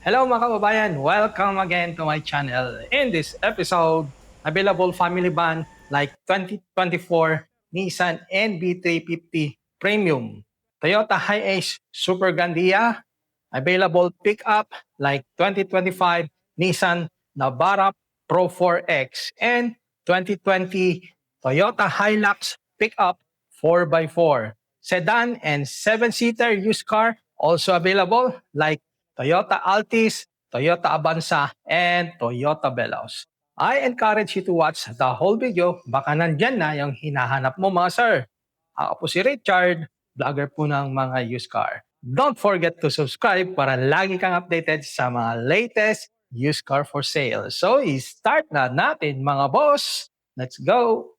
Hello mga kababayan, welcome again to my channel. In this episode, available family van like 2024 Nissan NB350 Premium, Toyota Hiace Super Gandia, available pickup like 2025 Nissan Navara Pro 4X and 2020 Toyota Hilux pickup 4x4, sedan and 7-seater used car also available like Toyota Altis, Toyota Avanza, and Toyota Veloz. I encourage you to watch the whole video. Baka nandyan na yung hinahanap mo mga sir. Ako po si Richard, vlogger po ng mga used car. Don't forget to subscribe para lagi kang updated sa mga latest used car for sale. So, i-start na natin mga boss. Let's go!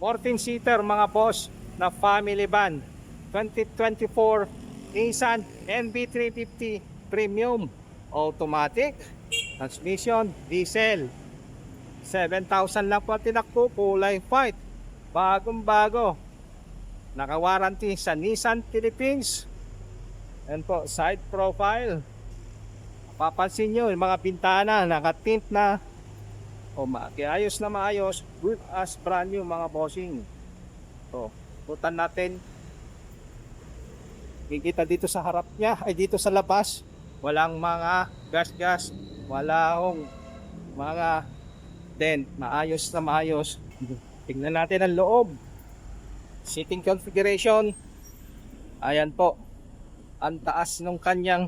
14-seater mga boss na family van. 2024 Nissan NB350 Premium. Automatic. Transmission. Diesel. 7,000 lang po tinakbo. Kulay white. Bagong bago. Naka-warranty sa Nissan Philippines. Yan po, side profile. Papansin nyo, yung mga bintana, naka-tint na. O maayos na maayos. Good as brand new mga bossing. So, putan natin. Kikita dito sa harap niya, ay dito sa labas. Walang mga gas-gas. Walang mga dent. Maayos na maayos. Tingnan natin ang loob. Seating configuration. Ayan po. Ang taas ng kanyang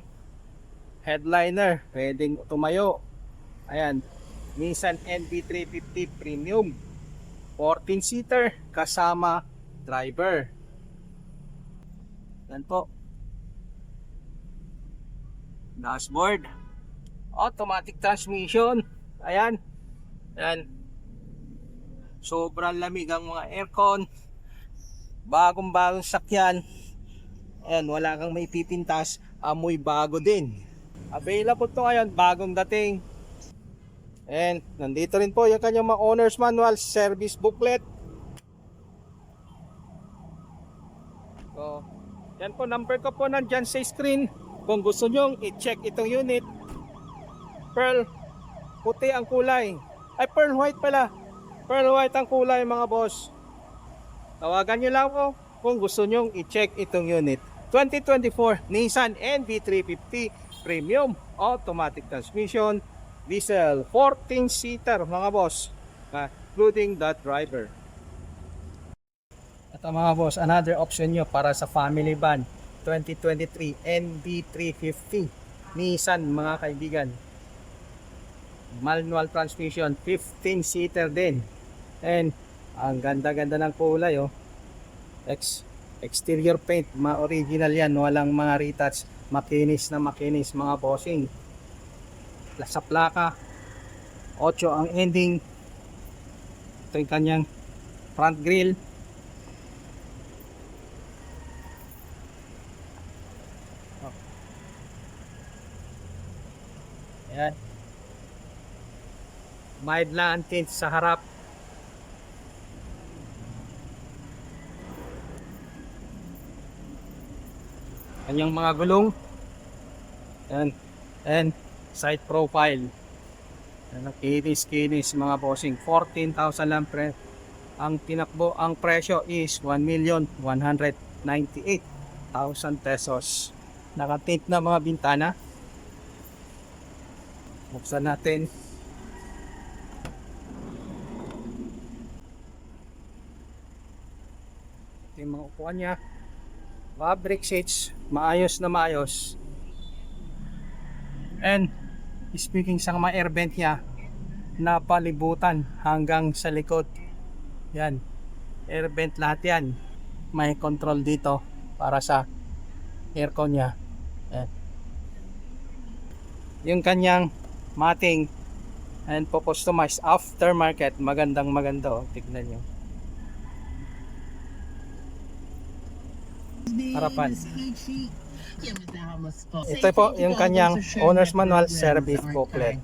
headliner. Pwedeng tumayo. Ayan. Nissan NB350 Premium. 14-seater kasama driver. Yan po. Dashboard. Automatic transmission. Ayan. Ayan. Sobrang lamig ang mga aircon. Bagong-bagong sakyan. Ayan, wala kang may pipintas. Amoy bago din. Available to ngayon, bagong dating. And nandito rin po yung kanyang mga owner's manual, service booklet. So, yan po, number ko po nandyan sa screen. Kung gusto nyong i-check itong unit. Pearl, puti ang kulay. Ay, pearl white pala. Pearl white ang kulay mga boss. Tawagan nyo lang po kung gusto nyong i-check itong unit. 2024 Nissan NB350 Premium Automatic Transmission Diesel 14-seater mga boss, including the driver. Ito mga boss, another option nyo para sa family van 2023 NB350 Nissan mga kaibigan. Manual transmission, 15-seater din. And ang ganda-ganda ng kulay oh. Exterior paint, ma-original yan, walang mga retouch, makinis na makinis mga bossing. Sa plaka 8 ang ending. Ito yung kanyang front grille. Ayan. Mild lang ang tint sa harap. Kanyang mga gulong. Ayan. And side profile. Kinis mga bossing. 14,000 lang ang tinakbo. Ang presyo is 1,198,000 pesos. Nakatint na mga bintana. Buksan natin. Ito yung mga upuan niya. Fabric seats, maayos na maayos. And speaking sa mga air vent niya, napalibutan hanggang sa likod. Yan, air vent lahat yan. May control dito para sa aircon niya. Yan. Yung kanyang mating and po-customized aftermarket, magandang maganda oh. Tignan nyo harapan. Ito po yung kanyang owner's manual, service booklet.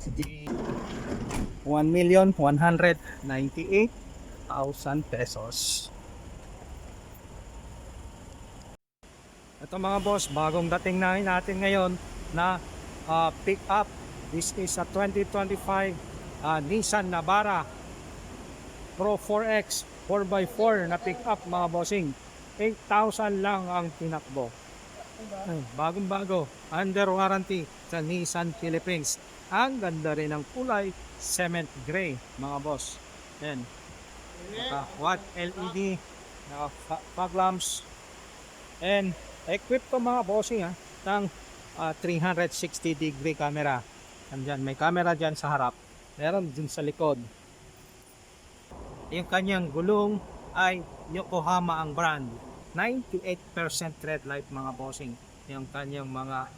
1,198,000 pesos. Ito mga boss, bagong dating natin ngayon na pick up. This is a 2025 Nissan Navara Pro 4X 4x4 na pick up mga bossing. 8,000 lang ang tinakbo. Bagong bago, under warranty sa Nissan Philippines. Ang ganda rin ng kulay, cement gray mga boss. Yan, naka quad LED, naka fog lamps, and equipped to mga bossing ng 360 degree camera. Andyan, may camera dyan sa harap, meron dun sa likod. Yung kanyang gulong ay Yokohama ang brand, 98% tread light mga bossing. Yung kanyang mga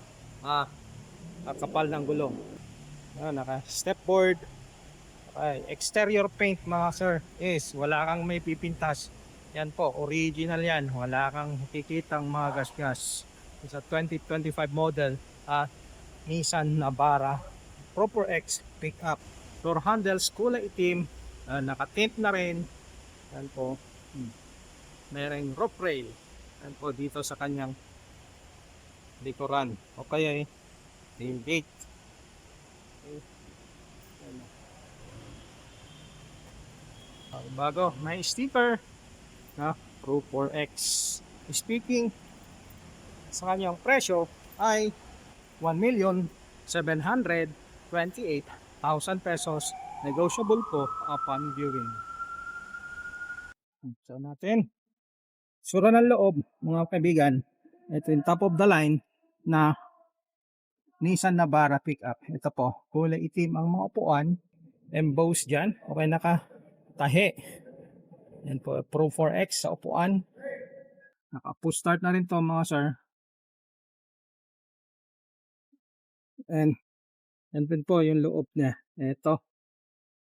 kapal ng gulong. Naka stepboard. Exterior paint mga sir is wala kang may pipintas. Yan po, original yan. Wala kang kikitang mga gasgas. It's a 2025 model Nissan Navara Pro 4X pickup. Door handles kulay itim, naka-tint na rin. Yan po. Merong roof rail. Yan po dito sa kanyang likuran. Okay, tailgate. Bago, may sticker na Pro 4X. Speaking sa kanyang presyo ay 1,728,000 pesos. Negotiable po upon viewing. So natin. Sura ng loob mga kaibigan. Ito yung top of the line na Nissan Navara pickup. Ito po, kulay itim ang mga upuan. Embossed dyan. Okay, nakatahi. Yan po, Pro 4X sa upuan. Naka-push start na rin to mga sir. And yan po yung loob niya. Ito.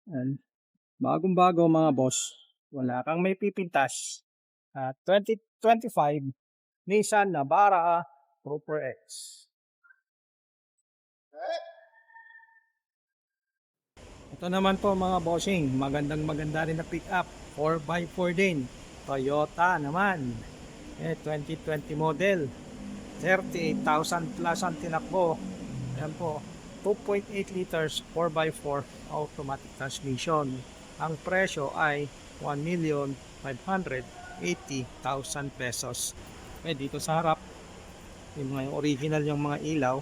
And bagong bago mga boss. Wala kang may pipintas. 2025 Nissan Navara Pro 4X. Ito naman po mga bossing, maganda rin na pick up, 4x4 din. Toyota naman, 2020 model, 38,000 plus ang tinakbo. Ayan po, 2.8 liters, 4x4 automatic transmission. Ang presyo ay 1,580,000 pesos. Dito sa harap, yung mga original yung mga ilaw.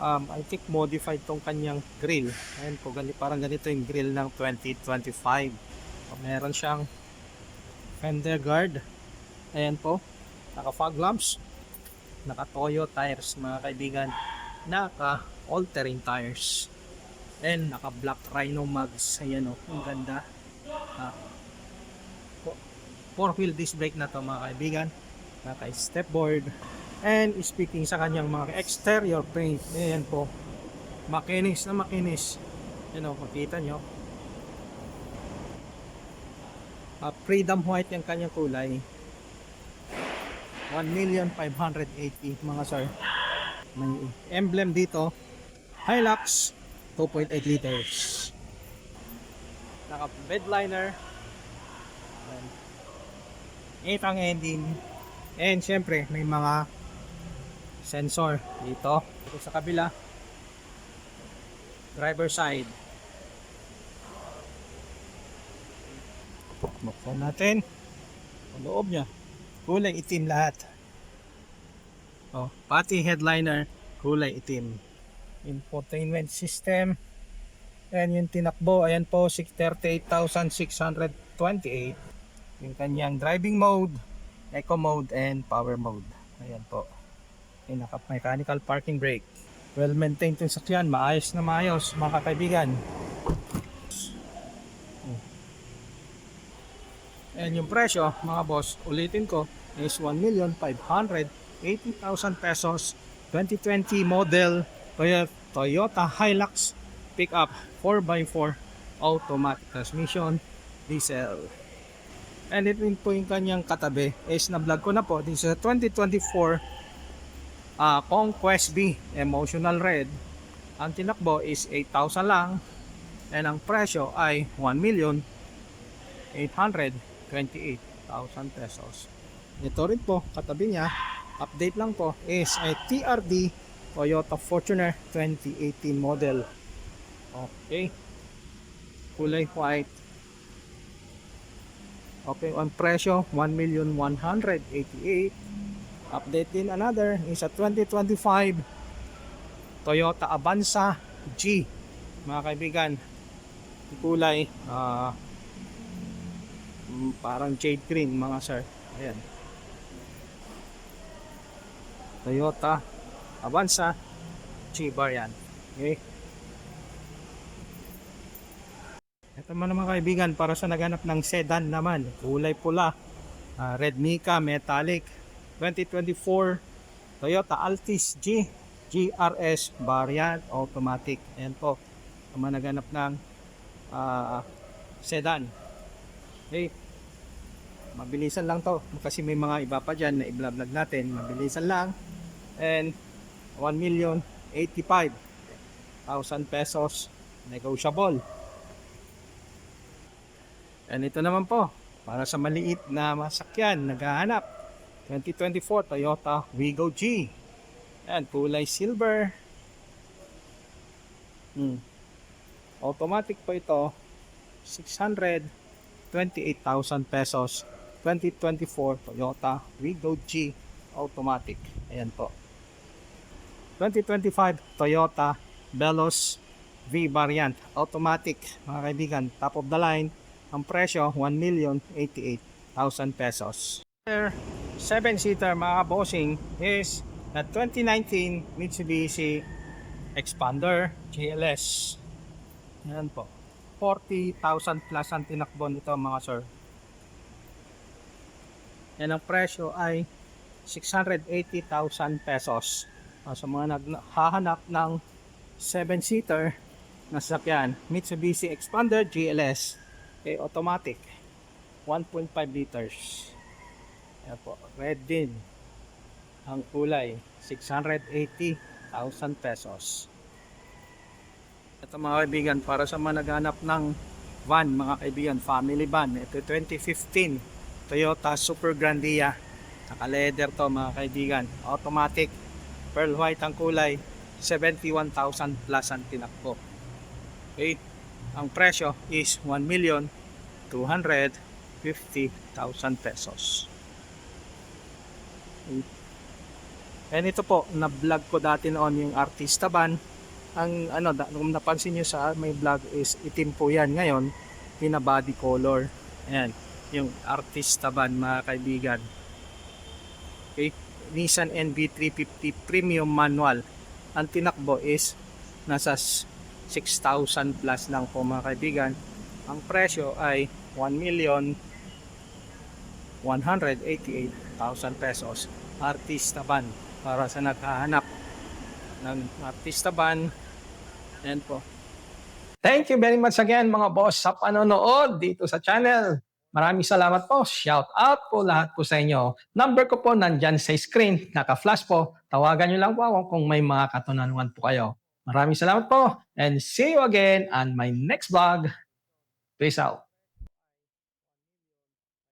I think modified tong kanyang grill. Ayan po, parang ganito yung grill ng 2025. Meron siyang fender guard. Ayan po, naka fog lamps, naka Toyo tires mga kaibigan, naka all-terrain tires, and naka black rhino mugs. Ayan o, ang ganda. 4-wheel disc brake na to mga kaibigan, naka stepboard. And speaking sa kanyang mga exterior paint, ayan po, makinis na makinis. Yan o, makita nyo. Freedom white yung kanyang kulay. 1,580,000 mga sir. May emblem dito, Hilux, 2.8 liters. Naka bed liner. 8 ang engine. And syempre may mga sensor dito. Sa kabila, driver side. Buksan natin ang loob niya, kulay itim lahat. Pati headliner kulay itim. Infotainment system, and yung tinakbo, ayan po, 38,628. Yung kanyang driving mode, eco mode, and power mode. Ayan po, mechanical parking brake. Well maintained yung sakyan, maayos na maayos mga kaibigan. And yung presyo mga boss, ulitin ko, is 1,580,000 pesos. 2020 model Toyota Hilux pickup, 4x4 automatic transmission, diesel. And ito po yung kanyang katabi, is na vlog ko na po. This is a 2024 Conquest B emotional red. Ang tinakbo is 8,000 lang, and ang presyo ay 1,828,000 pesos. Ito rin po katabi niya, update lang po, is ay TRD Toyota Fortuner 2018 model. Okay. Kulay white. Okay, ang presyo 1,188,000. Update din another is a 2025 Toyota Avanza G. Mga kaibigan, kulay parang jade green mga sir. Ayan. Toyota Avanza G variant. Okay. Ito man mga kaibigan para sa naghanap ng sedan naman, kulay pula, red mica metallic, 2024 Toyota Altis G GRS variant automatic. Ayan po, ang mga naghanap ng sedan. Okay. Mabilisan lang to kasi may mga iba pa dyan na i-vlog natin. Mabilisan lang. And 1,085,000 pesos negotiable. And ito naman po para sa maliit na masakyan naghahanap, 2024 Toyota Wigo G. Ayan, kulay silver. Automatic po ito, 628,000 pesos, 2024 Toyota Wigo G automatic. Ayan po. 2025 Toyota Veloz V variant automatic mga kaibigan, top of the line. Ang presyo 1,088,000 pesos. 7-seater mga bossing is na 2019 Mitsubishi Expander GLS. Ayan po, 40,000 plus ang tinakbo nito mga sir. Yan ang presyo ay 680,000 pesos. Sa mga naghahanap ng 7-seater na sasakyan, Mitsubishi Expander GLS automatic 1.5 liters. Ayan po, red din ang kulay, 680,000 pesos. Ito mga kaibigan para sa mga naghanap ng van mga kaibigan, family van. Ito 2015 Toyota Super Grandia, naka leather to mga kaibigan, automatic, pearl white ang kulay, 71,000 plus ang tinakbo. Okay, ang presyo is 1,250,000 pesos. Okay. And ito po, na-vlog ko dati noon yung Artista van. Ang kung napansin nyo sa may vlog is itim po yan. Ngayon, pina-body color. Ayan, yung Artista van mga kaibigan. Okay, Nissan NV350 Premium Manual. Ang tinakbo is nasa 6,000 plus lang po mga kaibigan. Ang presyo ay 1,188,000 pesos. Artista van para sa naghahanap ng Artista van. Ayan po. Thank you very much again mga boss sa panonood dito sa channel. Maraming salamat po. Shout out po lahat po sa inyo. Number ko po nandyan sa screen. Naka-flash po. Tawagan nyo lang po ako kung may mga katanungan po kayo. Maraming salamat po and see you again on my next vlog. Peace out.